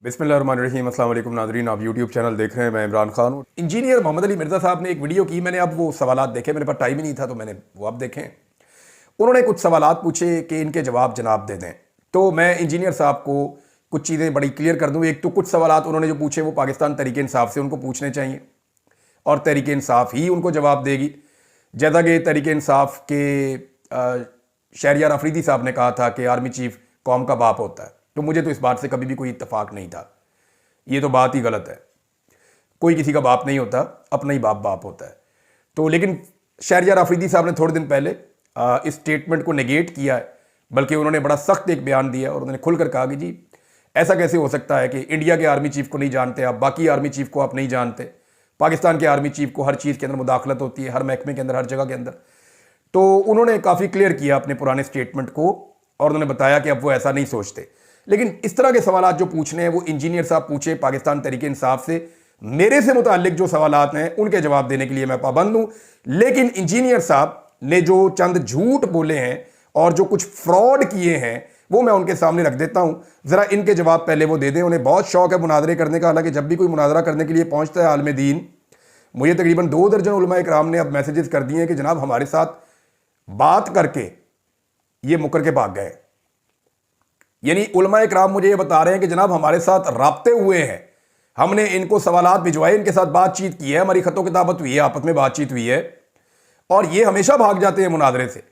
बिस्मिल्लाहिर्रहमानिर्रहीम। अस्सलाम वालेकुम नाज़रीन, आप यूट्यूब चैनल देख रहे हैं। मैं इमरान खान हूँ। इंजीनियर मोहम्मद अली मिर्ज़ा साहब ने एक वीडियो की, मैंने अब वो सवालात देखे, मेरे पास टाइम ही नहीं था तो मैंने वो अब देखें। उन्होंने कुछ सवालात पूछे कि इनके जवाब जनाब दे दें, तो मैं इंजीनियर साहब को कुछ चीज़ें बड़ी क्लियर कर दूँ। एक तो कुछ सवालात उन्होंने जो पूछे वो पाकिस्तान तहरीक इंसाफ से उनको पूछने चाहिए और तहरीक इंसाफ ही उनको जवाब देगी। जैसा कि तहरीक इंसाफ के शहरियार अफरीदी साहब ने कहा था कि आर्मी चीफ कौम का बाप होता है, तो मुझे तो इस बात से कभी भी कोई इत्तेफाक नहीं था। ये तो बात ही गलत है, कोई किसी का बाप नहीं होता, अपना ही बाप बाप होता है। तो लेकिन शहरियार अफरीदी साहब ने थोड़े दिन पहले इस स्टेटमेंट को नेगेट किया है, बल्कि उन्होंने बड़ा सख्त एक बयान दिया और उन्होंने खुलकर कहा कि जी ऐसा कैसे हो सकता है कि इंडिया के आर्मी चीफ को नहीं जानते आप, बाकी आर्मी चीफ को आप नहीं जानते। पाकिस्तान के आर्मी चीफ को हर चीज़ के अंदर मुदाखलत होती है, हर महकमे के अंदर, हर जगह के अंदर। तो उन्होंने काफ़ी क्लियर किया अपने पुराने स्टेटमेंट को और उन्होंने बताया कि अब वो ऐसा नहीं सोचते। लेकिन इस तरह के सवालात जो पूछने हैं वो इंजीनियर साहब पूछे पाकिस्तान तहरीक इंसाफ से। मेरे से मुताल्लिक जो सवालात हैं उनके जवाब देने के लिए मैं पाबंद हूं। लेकिन इंजीनियर साहब ने जो चंद झूठ बोले हैं और जो कुछ फ्रॉड किए हैं वो मैं उनके सामने रख देता हूं। ज़रा इनके जवाब पहले वो दे दें। उन्हें बहुत शौक है मुनाजरे करने का, हालांकि जब भी कोई मुनाजरा करने के लिए पहुंचता है आलम दीन, मुझे तकरीबन 2 दर्जन उलमा इकराम ने अब मैसेजेस कर दिए हैं कि जनाब हमारे साथ बात करके ये मुकर के भाग गए। यानी उलमा इकराम मुझे ये बता रहे हैं कि जनाब हमारे साथ राब्ते हुए हैं, हमने इनको सवालात भिजवाए, इनके साथ बातचीत की है, हमारी खतों किताबत हुई है, आपस में बातचीत हुई है, और ये हमेशा भाग जाते हैं मुनाजरे से।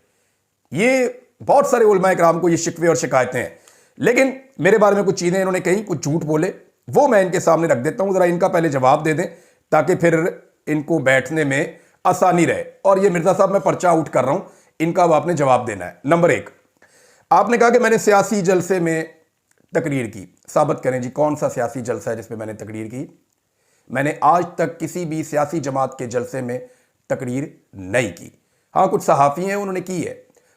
ये बहुत सारे उलमा इकराम को ये शिकवे और शिकायतें हैं। लेकिन मेरे बारे में कुछ चीज़ें इन्होंने कहीं, कुछ झूठ बोले, वो मैं इनके सामने रख देता हूँ। ज़रा इनका पहले जवाब दे दें ताकि फिर इनको बैठने में आसानी रहे। और ये मिर्ज़ा साहब मैं पर्चा आउट कर रहा हूँ, इनका अब आपने जवाब देना है। नंबर 1, आपने कहा कि मैंने सियासी जलसे में तकरीर की। साबित करें जी, कौन सा सियासी जलसा है जिसमें मैंने तकरीर की? मैंने आज तक किसी भी सियासी जमात के जलसे में तकरीर नहीं की। हाँ, कुछ सहाफ़ी हैं उन्होंने की है,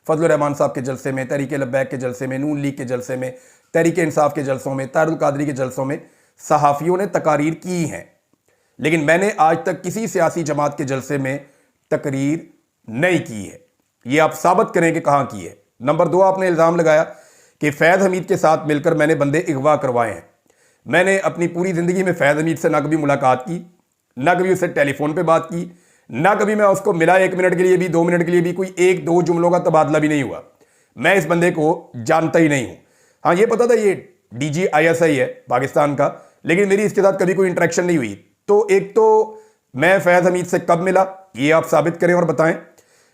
फजल रहमान साहब के जलसे में, तहरीक लब्बैक के जलसे में, नून लीग के जलसे में, तहरीक इंसाफ के जलसों में, तारुल कादरी के जलसों में सहाफ़ियों ने तकारीर की हैं। लेकिन मैंने आज तक किसी सियासी जमात के जलसे में तकरीर नहीं की है। ये आप साबित करें कि कहाँ की है। नंबर 2, आपने इल्ज़ाम लगाया कि फैज़ हमीद के साथ मिलकर मैंने बंदे अगवा करवाए हैं। मैंने अपनी पूरी ज़िंदगी में फैज़ हमीद से ना कभी मुलाकात की, ना कभी उससे टेलीफोन पे बात की, ना कभी मैं उसको मिला 1 मिनट के लिए भी, 2 मिनट के लिए भी, कोई 1-2 जुमलों का तबादला भी नहीं हुआ। मैं इस बंदे को जानता ही नहीं हूँ। हाँ, ये पता था ये DG ISI है पाकिस्तान का, लेकिन मेरी इसके साथ कभी कोई इंटरेक्शन नहीं हुई। तो एक तो मैं फैज़ हमीद से कब मिला ये आप साबित करें और बताएं।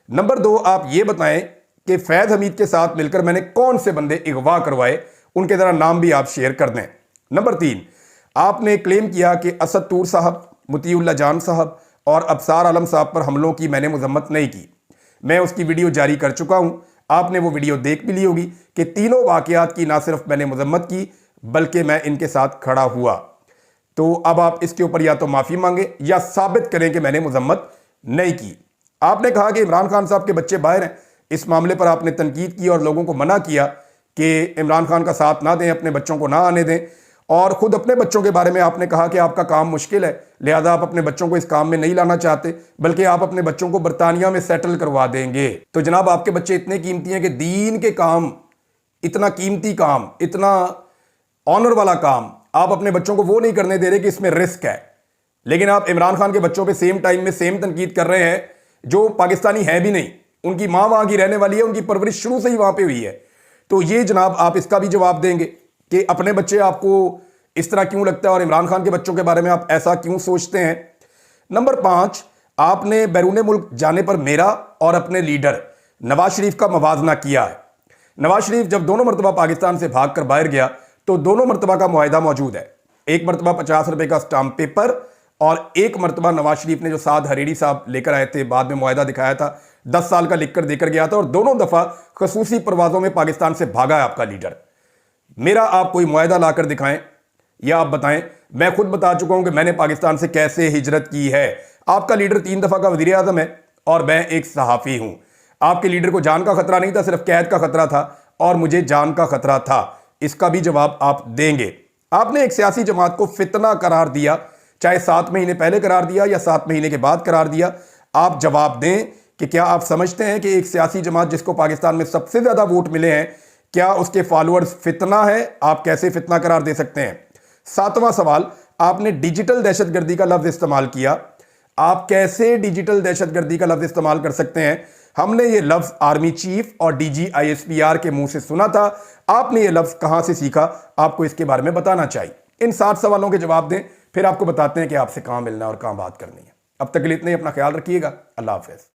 नंबर 2, आप ये बताएं कि फैज़ हमीद के साथ मिलकर मैंने कौन से बंदे अगवा करवाए, उनके ज़रा नाम भी आप शेयर कर दें। नंबर 3, आपने क्लेम किया कि असद तूर साहब, मुतीउल्लाह जान साहब और अबसार आलम साहब पर हमलों की मैंने मजम्मत नहीं की। मैं उसकी वीडियो जारी कर चुका हूं, आपने वो वीडियो देख भी ली होगी कि तीनों वाक़यात की ना सिर्फ मैंने मजम्मत की बल्कि मैं इनके साथ खड़ा हुआ। तो अब आप इसके ऊपर या तो माफ़ी मांगे या साबित करें कि मैंने मजम्मत नहीं की। आपने कहा कि इमरान खान साहब के बच्चे बाहर हैं। इस मामले पर आपने तनकीद की और लोगों को मना किया कि इमरान खान का साथ ना दें, अपने बच्चों को ना आने दें, और ख़ुद अपने बच्चों के बारे में आपने कहा कि आपका काम मुश्किल है, लिहाजा आप अपने बच्चों को इस काम में नहीं लाना चाहते, बल्कि आप अपने बच्चों को बरतानिया में सेटल करवा देंगे। तो जनाब आपके बच्चे इतने कीमती हैं कि दीन के काम, इतना कीमती काम, इतना ऑनर वाला काम आप अपने बच्चों को वो नहीं करने दे रहे कि इसमें रिस्क है। लेकिन आप इमरान खान के बच्चों पे सेम टाइम में सेम तनकीद कर रहे हैं जो पाकिस्तानी है भी नहीं। उनकी माँ वहाँ की रहने वाली है, उनकी परवरिश शुरू से ही वहाँ पे हुई है। तो ये जनाब आप इसका भी जवाब देंगे कि अपने बच्चे आपको इस तरह क्यों लगता है और इमरान खान के बच्चों के बारे में आप ऐसा क्यों सोचते हैं। नंबर 5, आपने बैरून मुल्क जाने पर मेरा और अपने लीडर नवाज शरीफ का मवाजना किया है। नवाज शरीफ जब दोनों मरतबा पाकिस्तान से भाग कर बाहर गया तो दोनों मरतबा का मुआहिदा मौजूद है। एक मरतबा 50 रुपए का स्टाम्प पेपर और एक मरतबा नवाज शरीफ ने जो साद हरीरी साहब लेकर आए थे, बाद में मुआहिदा दिखाया था, 10 साल का लिख कर देकर गया था, और दोनों दफ़ा खसूसी परवाज़ों में पाकिस्तान से भागा है आपका लीडर। मेरा आप कोई मुआहिदा लाकर दिखाएं या आप बताएं। मैं खुद बता चुका हूं कि मैंने पाकिस्तान से कैसे हिजरत की है। आपका लीडर 3 दफ़ा का वज़ीर आज़म है और मैं एक सहाफ़ी हूं। आपके लीडर को जान का खतरा नहीं था, सिर्फ कैद का खतरा था, और मुझे जान का खतरा था। इसका भी जवाब आप देंगे। आपने एक सियासी जमात को फितना करार दिया, चाहे 7 महीने पहले करार दिया या 7 महीने के बाद करार दिया। आप जवाब दें कि क्या आप समझते हैं कि एक सियासी जमात जिसको पाकिस्तान में सबसे ज़्यादा वोट मिले हैं, क्या उसके फॉलोअर्स फितना है? आप कैसे फितना करार दे सकते हैं? 7वां सवाल, आपने डिजिटल दहशतगर्दी का लफ्ज इस्तेमाल किया। आप कैसे डिजिटल दहशतगर्दी का लफ्ज इस्तेमाल कर सकते हैं? हमने ये लफ्ज आर्मी चीफ और DGISPR के मुंह से सुना था। आपने ये लफ्ज कहां से सीखा? आपको इसके बारे में बताना चाहिए। इन 7 सवालों के जवाब दें, फिर आपको बताते हैं कि आपसे कहां मिलना है और कहां बात करनी है। अब तक के लिए इतना ही। अपना ख्याल रखिएगा। अल्लाह हाफिज।